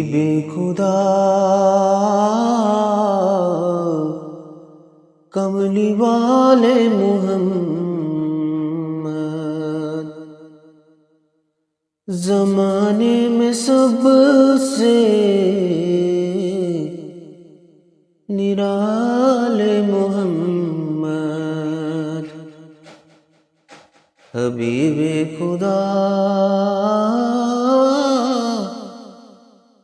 حبیب خدا کملی والے محمد، زمانے میں سب سے نرالے محمد، حبیب خدا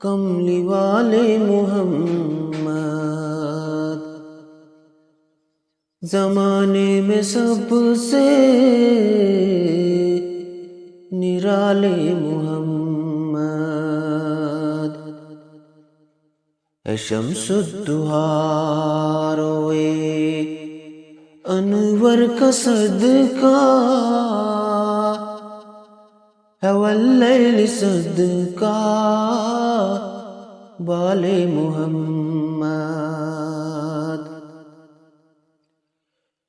کملی والے محمد، زمانے میں سب سے نرالے محمد، اے شمس الدحا روئے انور کا صدقہ، ہے واللیل صدقہ بالے محمد،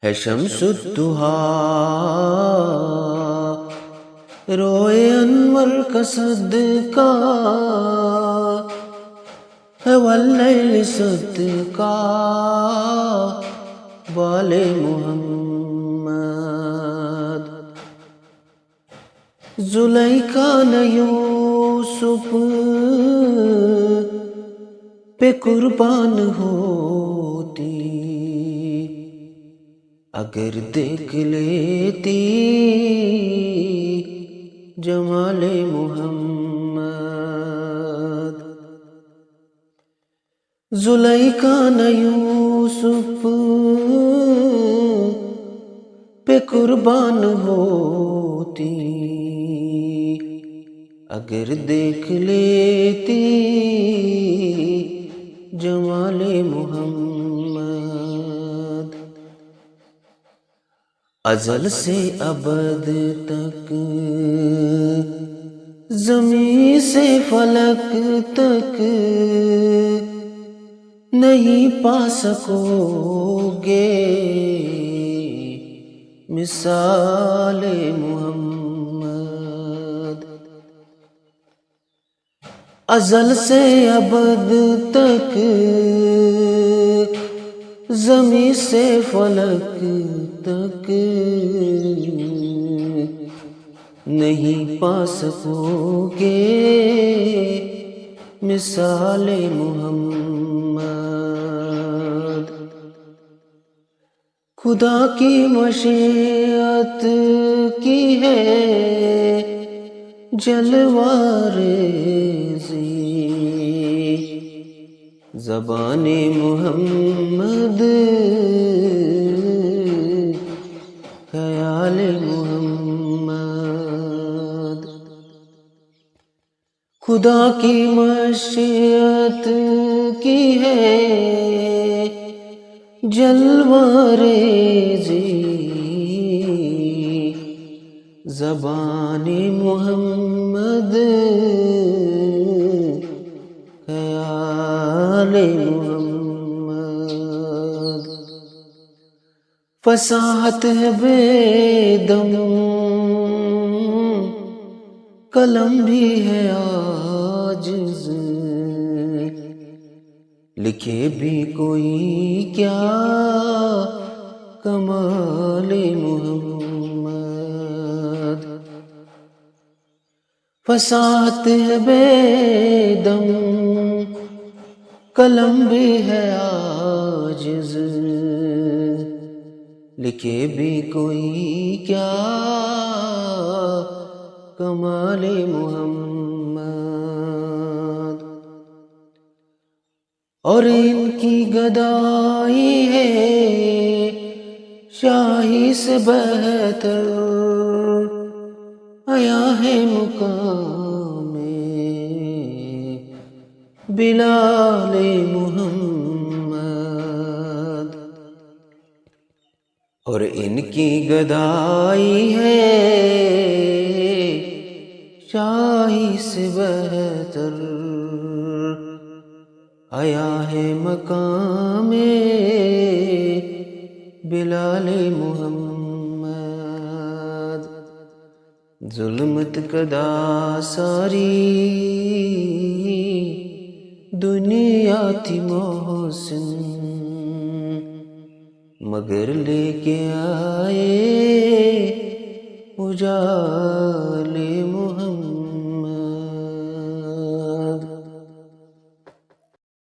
ہے شمس الدحا روئے انور کا صدقہ، ہے واللیل صدقہ بالے محمد، زلیخا نہ یوسف پہ قربان ہوتی، اگر دیکھ لیتی جمال محمد، زلیخا نہ یوسف پہ قربان ہوتی، اگر دیکھ لیتی جمال محمد، ازل سے ابد تک زمین سے فلک تک نہیں پا سکو گے مثال محمد، ازل سے ابد تک زمین سے فلک تک نہیں پا سکو گے مثال محمد، خدا کی مشیت کی ہے جلوہ-ریزی، زبان محمد خیال محمد، خدا کی مشیت کی ہے جلوہ-ریزی، زبان محمد خیال محمد، فصاحت ہے بے دم قلم بھی ہے عاجز، لکھے بھی کوئی کیا کمال محمد، فصاحت ہے بے دم قلم بھی ہے عاجز، لکھے بھی کوئی کیا کمال محمد، اور ان کی گدائی ہے شاہی سے بہتر، آیا ہے مقام بلال محمد، اور ان کی گدائی ہے شاہی سے بہتر، آیا ہے مقام بلال محمد، ظلمت کدا ساری دنیا تھی محسن مگر لے کے آئے اجالے